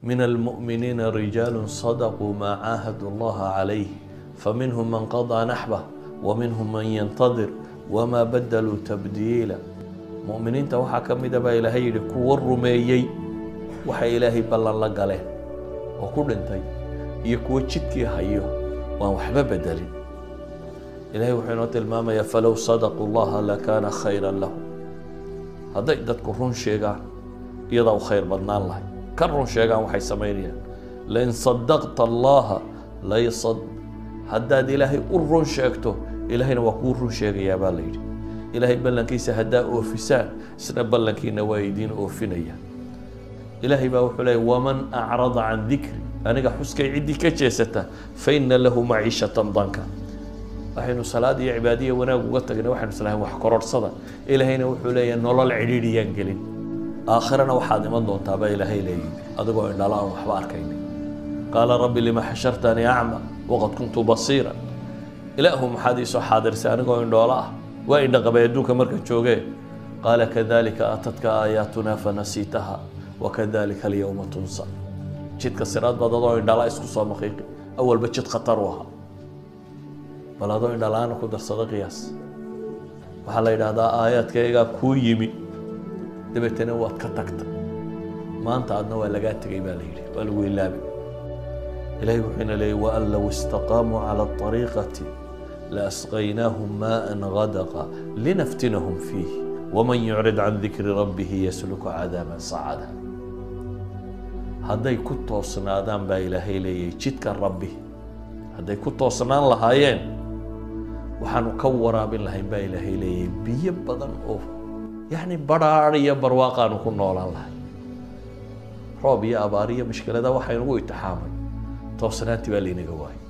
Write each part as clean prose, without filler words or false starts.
من المؤمنين رجال صدقوا ما عاهدوا الله عليه فمنهم من قضى نحبه ومنهم من ينتظر وما بدلوا تبديلا. مؤمنين توحى كميدا با إلهي يدي كو الرميي وحي إلهي بلان لقاله وكل انتي يكو جدكي هايو وحبا بدلين. إلهي وحينوت الماما فلو صدقوا الله لكان خيرا له. هذا يدد كرون شيغان يضعوا خير بدنان الله كرون شيغان وحي سمينيا لئن صدقت الله لا يصد هداد إلهي أرون شيغتو إلهي نوكورون شيغ يا باليد إلهي بلنكيس هدا أوفسان سنة بلنكي نوايدين أوفنيا إلهي باوحلي ومن أعرض عن ذكري أنا حسكي عدي كجيسته فإن له معيشة ضنكا waxaynu salaad iyo cibaadiyo wanaag uga tagnay waxaynu islaahay wax kororsada ilaahayna wuxuu leeyahay nolol cidhiidhiyaan gelin aakhirana waxaad iman doontaa baa ilaahay leeyahay adigoo indhala aan waxba arkaynin qaala rabbi lima xashartanii acma waqad kuntu basiira ilaahu maxaad ii soo xaadirsay anigoo indhoola ah waa indhaqabay adduunka marka joogee qaala kadalika aatadka aayaatuna fanasiitaha wakadalika alyawma tunsa jidka siraad baad adoo indhala isku soo maqiiqi awalba jid khatar u ahaa bal adoo indhalaana ku darsada qiyaas waxaa la yidhaahdaa aayaadkaygaa kuu yimi dabeetana waad ka tagta maanta adna waa lagaa tegay baa la yidhi waa lagu ilaabay ilaahay wuxuuna leeyay waan low istaqaamuu cala ariiqati laasqaynaahum maaan gadaqa linaftinahum fiih waman yucrid can dikri rabbihi yasluku cadaaban sacada hadday ku toosnaadaan baa ilaahay leeyay jidka rabbi hadday ku toosnaan lahaayeen waxaanu ka waraabin lahayn baa ilaahay leeyahay biyo badan oo yacni badhaadh iyo barwaaqaanu ku noolaan lahay roob iyo abaar iyo mushkilada waxaynugu itixaamay toosnaantii baa laynaga waayay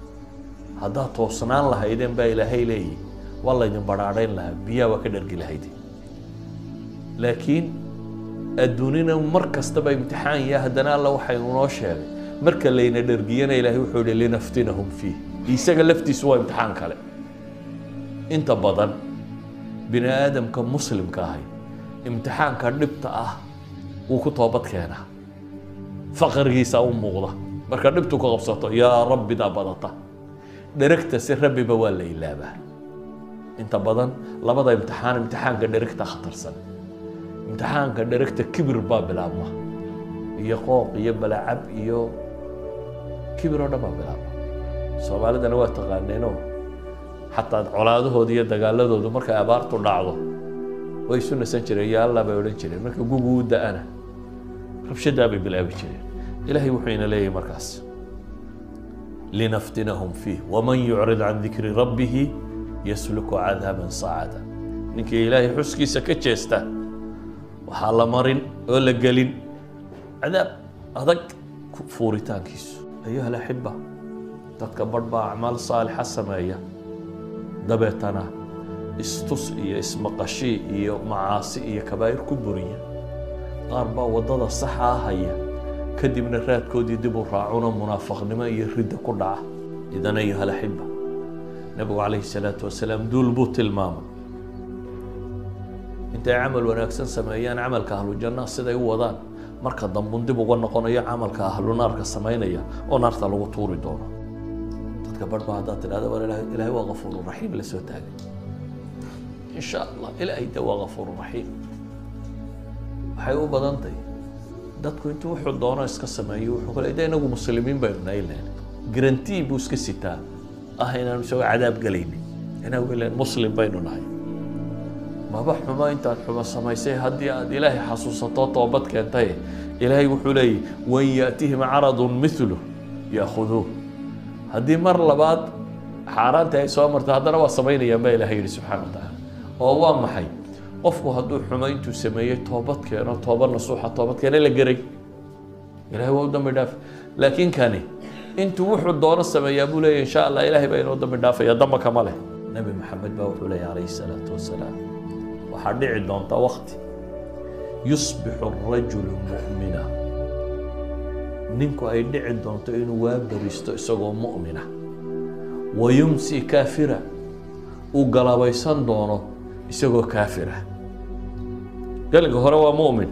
haddaad toosnaan lahaydeen baa ilaahay leeyahay waa laydin badhaadhayn lahaa biyaha waa ka dhargi lahaydeen laakiin adduunina mar kastaba imtixaan yaha haddana alla waxaynu noo sheegay marka layna dhargiyana ilaahay wuxuu yihi linaftinahum fiih isaga laftiisu waa imtixaan kale inta badan bini aadamka muslimka ahay imtixaanka dhibta ah wuu ku toobad keenaa faqrigiisa u muuqda marka dhibtu ka qabsato yaa rabbidaa badata dheragta si rabbiba waa la ilaabaa inta badan labada imtixaanka dheragta khatarsan imtixaanka dheragta kibir baa bilaabma iyo qooq iyo balacab iyo kibir oo dhan baa bilaabma soomaalidana waa taqaaneenoo xataa colaadahooda iyo dagaaladoodu markay abaartu dhacdo way isu nasan jireen yaa allah bay odhan jireen marka gugu u da-ana rabshadaa bay bilaabi jireen ilaahay wuxuu ina leeyahay markaas linaftinahum fiih waman yucrid can dikri rabbihi yasluku cadaaban sacada ninkii ilaahay xuskiisa ka jeesta waxaa la marin oo la gelin cadaab adag fuuritaankiisu ayuha alaxiba dadka badh baa acmaal saalixa sameeya dabeetana istus iyo ismaqashi iyo macaasi iyo kabaa'ir ku buriya qaar baa waddada saxa haya kadibna raadkoodii dib u raacuna munaafaqnimo iyo ridda ku dhaca idan ayuha alaxiba nabigu calayhi salaatu wasalaam duul buu tilmaamay intay camal wanaagsan sameeyaan camalka ahlu janna siday u wadaan marka dambun dib uga noqonayo camalka ahlu naarka samaynaya oo naarta lagu tuuri doono dadka badhba haddaad tidhahda war ilaahay waa gafuuru raxiim la soo taagay insha allah ilaahay de waa gafuuru raxiim waxay u badan tahay dadku intuu wuxuu doono iska sameeyo wuxuu kale de inagu muslimiin baynu nahay leen garantii buu iska sitaa ah inaanu isagoo cadaab galaynin inagu leen muslim baynu nahay maba xumo intaad xumo samaysay haddii aad ilaahay xasuusato toobad keentay ilaahay wuxuu leeyahy wan yaatihim caradun mithlu yaakuduuh haddii mar labaad xaaraanta ay soo marto haddana waa samaynayaan baa ilaahay yidhi subxaana wa tacaala oo waa maxay qofku hadduu xumo intuu sameeyey toobad keeno tooba nasuuxa toobad keeno la geray ilaahay waa u dambi dhaaf laakiin kani intuu wuxuu doono sameeyaa buu leeyahy insha allah ilaahay baa inoo dambi dhaafaya damba kama leh nabi maxamed baa wuxuu leeyahy calayhi salaatu wasalaam waxaa dhici doonta waqti yusbixu arajulu mu'mina ninku ay dhici doonto inuu waa baristo isagoo mu'mina wayumsi kaafira uu galabaysan doono isagoo kaafira galinka hore waa mu'min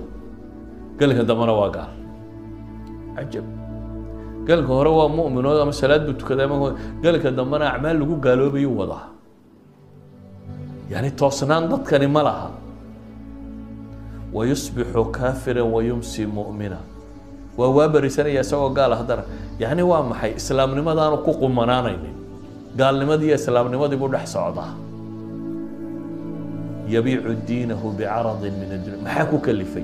galinka dambana waa gaal عجب قال لك هو مؤمن ولا مسألات بتكذا ما قال لك دمنا أعمال لجو قالوا بيوضح يعني توصنان ضد كلمة لها ويصبح كافرا ويمسي مؤمنا ووابر سنة يسوع قال هذا يعني وام حي إسلام لماذا أنا كوكو منانين قال لماذا إسلام لماذا بودح صعدها يبيع دينه بعرض من الدنيا ما حكوا كلفي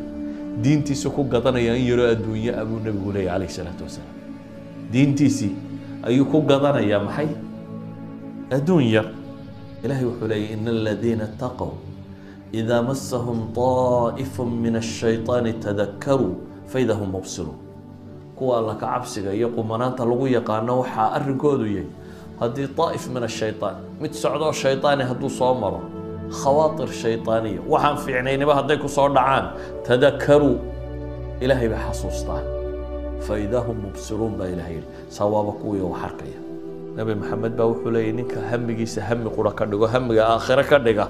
دينتي سكو قطنا يرى الدنيا أبو النبي عليه الصلاة والسلام دينتي سي أيكو قطنا يا محي الدنيا إلهي وحلي إن الذين اتقوا إذا مسهم طائف من الشيطان تذكروا فإذا هم مبصرون كوا الله كعبسك يقوم منانتا لغو يقانا وحا أرنكودو يي هذه طائف من الشيطان متسعدو الشيطاني هدو صومرو خواطر شيطانية وحان في عينين بها هديكو صور دعان تذكروا إلهي بحصوصتان فإذا هم مبصرون با إلهي صوابكوية وحركية نبي محمد باوحو لي نينك همجي سهمي قرى كدقو همجي آخرة كدقو